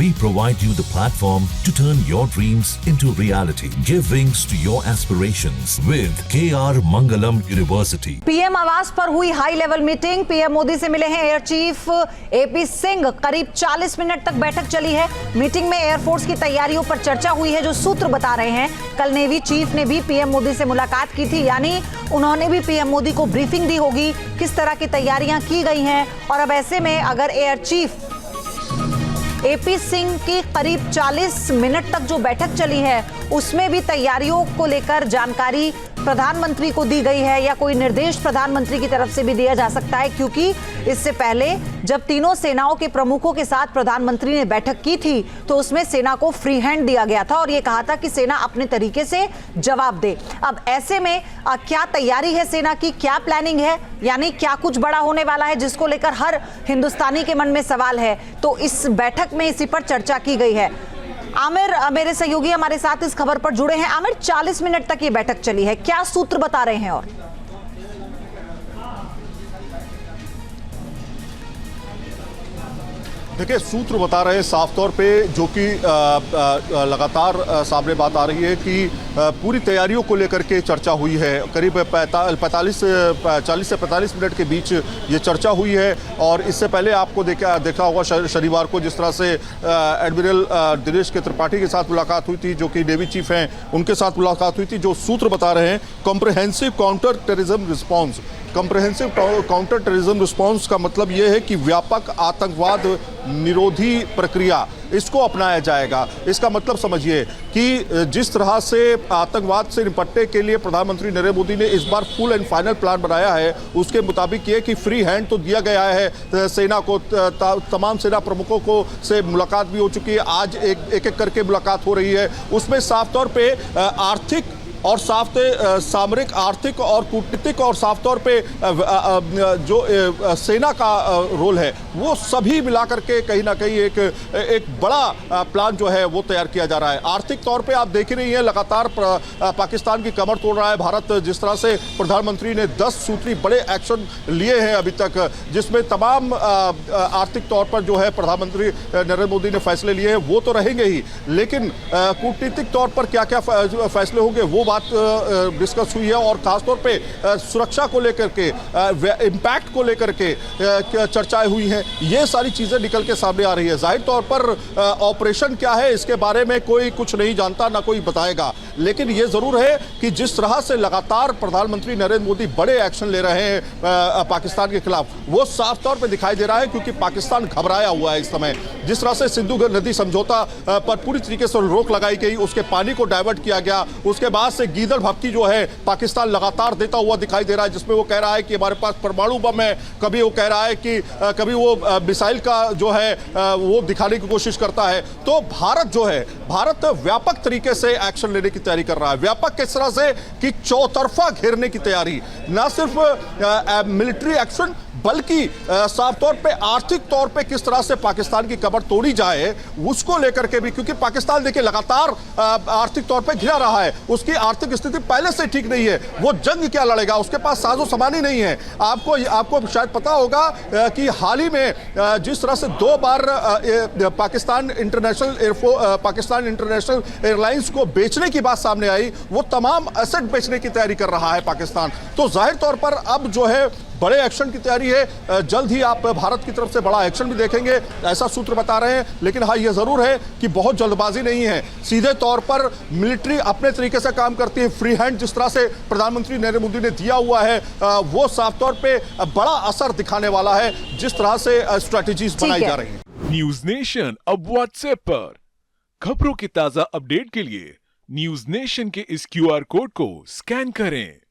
We provide you the platform to turn your dreams into reality. Give wings to your aspirations with KR Mangalam University. PM आवास पर हुई high level meeting. PM Modi से मिले हैं air chief AP Singh. करीब 40 minute तक बैठक चली है। मीटिंग में एयरफोर्स की तैयारियों पर चर्चा हुई है, जो सूत्र बता रहे हैं। कल नेवी चीफ ने भी पीएम मोदी से मुलाकात की थी, यानी उन्होंने भी पीएम मोदी को ब्रीफिंग दी होगी किस तरह की तैयारियां की गई हैं। और अब ऐसे में अगर एयर चीफ एपी सिंह की करीब 40 मिनट तक जो बैठक चली है, उसमें भी तैयारियों को लेकर जानकारी प्रधानमंत्री को दी गई है या कोई निर्देश प्रधानमंत्री की तरफ से भी दिया जा सकता है, क्योंकि इससे पहले जब तीनों सेनाओं के प्रमुखों के साथ प्रधानमंत्री ने बैठक की थी तो उसमें सेना को फ्री हैंड दिया गया था और यह कहा था कि सेना अपने तरीके से जवाब दे। अब ऐसे में क्या तैयारी है सेना की, क्या प्लानिंग है, यानी क्या कुछ बड़ा होने वाला है जिसको लेकर हर हिंदुस्तानी के मन में सवाल है, तो इस बैठक में इसी पर चर्चा की गई है। आमिर मेरे सहयोगी हमारे साथ इस खबर पर जुड़े हैं। आमिर, 40 मिनट तक ये बैठक चली है, क्या सूत्र बता रहे हैं? और देखिए, सूत्र बता रहे हैं साफ तौर पे, जो कि लगातार सामने बात आ रही है कि पूरी तैयारियों को लेकर के चर्चा हुई है। करीब 40 से 45 मिनट के बीच ये चर्चा हुई है। और इससे पहले आपको देखा होगा शनिवार को जिस तरह से एडमिरल दिनेश के त्रिपाठी के साथ मुलाकात हुई थी, जो कि नेवी चीफ हैं, उनके साथ मुलाकात हुई थी। जो सूत्र बता रहे हैं, comprehensive counter terrorism response. Comprehensive counter terrorism response का मतलब ये है कि व्यापक आतंकवाद निरोधी प्रक्रिया, इसको अपनाया जाएगा। इसका मतलब समझिए कि जिस तरह से आतंकवाद से निपटने के लिए प्रधानमंत्री नरेंद्र मोदी ने इस बार फुल एंड फाइनल प्लान बनाया है, उसके मुताबिक ये कि फ्री हैंड तो दिया गया है सेना को। तमाम सेना प्रमुखों को से मुलाकात भी हो चुकी है। आज एक करके मुलाकात हो रही है। उसमें साफ तौर पे आर्थिक और सामरिक, आर्थिक और कूटनीतिक और साफ तौर पे जो सेना का रोल है, वो सभी मिलाकर के कहीं ना कहीं एक बड़ा प्लान जो है वो तैयार किया जा रहा है। आर्थिक तौर पे आप देख ही रही हैं, लगातार पाकिस्तान की कमर तोड़ रहा है भारत। जिस तरह से प्रधानमंत्री ने 10 सूत्री बड़े एक्शन लिए हैं अभी तक, जिसमें तमाम आर्थिक तौर पर जो है प्रधानमंत्री नरेंद्र मोदी ने फैसले लिए हैं, वो तो रहेंगे ही, लेकिन कूटनीतिक तौर पर क्या क्या फैसले होंगे वो बात डिस्कस हुई है। और खासतौर पे सुरक्षा को लेकर के, इंपैक्ट को लेकर के चर्चाएं हुई हैं। ये सारी चीजें निकल के सामने आ रही है। जाहिर तौर पर ऑपरेशन क्या है इसके बारे में कोई कुछ नहीं जानता, ना कोई बताएगा, लेकिन ये जरूर है कि जिस तरह से लगातार प्रधानमंत्री नरेंद्र मोदी बड़े एक्शन ले रहे हैं पाकिस्तान के खिलाफ, वो साफ तौर पर दिखाई दे रहा है, क्योंकि पाकिस्तान घबराया हुआ है इस समय। जिस तरह से सिंधु नदी समझौता पर पूरी तरीके से रोक लगाई गई, उसके पानी को डाइवर्ट किया गया, उसके बाद से गीदड़ भपकी जो है पाकिस्तान लगातार देता हुआ दिखाई दे रहा है, जिसमें वो कह रहा है कि हमारे पास परमाणु बम है, कभी वो कह रहा है कि कभी वो मिसाइल का जो है वो दिखाने की कोशिश करता है। तो भारत जो है, भारत व्यापक तरीके से एक्शन लेने की तैयारी कर रहा है। व्यापक किस तरह से कि चौतरफा घेरने की तैयारी, ना सिर्फ मिलिट्री एक्शन, बल्कि साफ तौर पे आर्थिक तौर पे किस तरह से पाकिस्तान की कमर तोड़ी जाए, उसको लेकर के भी, क्योंकि पाकिस्तान देखिए लगातार आर्थिक तौर पे घिरा रहा है। उसकी आर्थिक स्थिति पहले से ठीक नहीं है। वो जंग क्या लड़ेगा, उसके पास साजो सामान ही नहीं है। आपको शायद पता होगा कि हाल ही में जिस तरह से 2 बार पाकिस्तान इंटरनेशनल एयरलाइंस को बेचने की बात सामने आई, वो तमाम एसेट बेचने की तैयारी कर रहा है पाकिस्तान। तो जाहिर तौर पर अब जो है बड़े एक्शन की तैयारी है। जल्द ही आप भारत की तरफ से बड़ा एक्शन भी देखेंगे, ऐसा सूत्र बता रहे हैं। लेकिन हाँ, यह जरूर है कि बहुत जल्दबाजी नहीं है। सीधे तौर पर मिलिट्री अपने तरीके से काम करती है। फ्री हैंड जिस तरह से प्रधानमंत्री नरेंद्र मोदी ने दिया हुआ है, वो साफ तौर पे बड़ा असर दिखाने वाला है, जिस तरह से स्ट्रैटेजीज बनाई जा रही है। न्यूज नेशन अब व्हाट्सएप पर खबरों की ताजा अपडेट के लिए न्यूज नेशन के इस QR कोड को स्कैन करें।